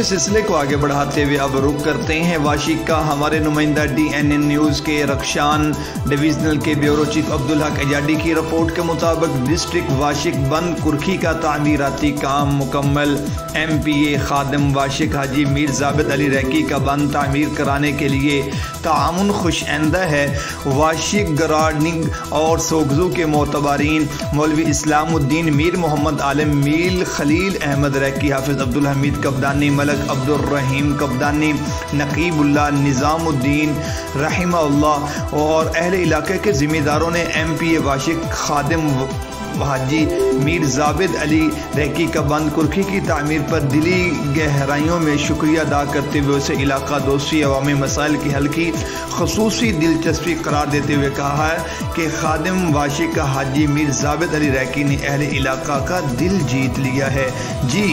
के सिलसिले को आगे बढ़ाते हुए अब रुख करते हैं वाशिक का। हमारे नुमाइंदा DNN न्यूज़ के रक्षान डिवीजनल के ब्यूरो चीफ अब्दुल हक एजाडी की रिपोर्ट के मुताबिक डिस्ट्रिक्ट वाशिक बंद कुर्खी का तामीराती काम मुकम्मल। MPA खादिम वाशिक हाजी मीर जाबिद अली रैकी का बंद तामीर कराने के लिए तामुन खुशआइंदा है। वाशिक गार्डनिंग और सोगजू के मोतबरीन मौलवी इस्लामुद्दीन मीर मोहम्मद आलम मीर खलील अहमद रैकी, हाफिज अब्दुल हमीद कब्दानी, मलक अब्दुल रहीम कब्दानी, नकीबुल्लाह निज़ामुद्दीन रहमहुल्लाह और अहले इलाके के ज़िम्मेदारों ने MPA वाशिक खादिम हाजी मीर जाबिद अली रैकी का बंद कुर्खी की तामीर पर दिली गहराइयों में शुक्रिया अदा करते हुए उसे इलाका दोस्ती अवामी मसाइल की हल की खसूसी दिलचस्पी करार देते हुए कहा है कि खादिम वाशिक हाजी मीर जाबिद अली रैकी ने अहले इलाका का दिल जीत लिया है। जी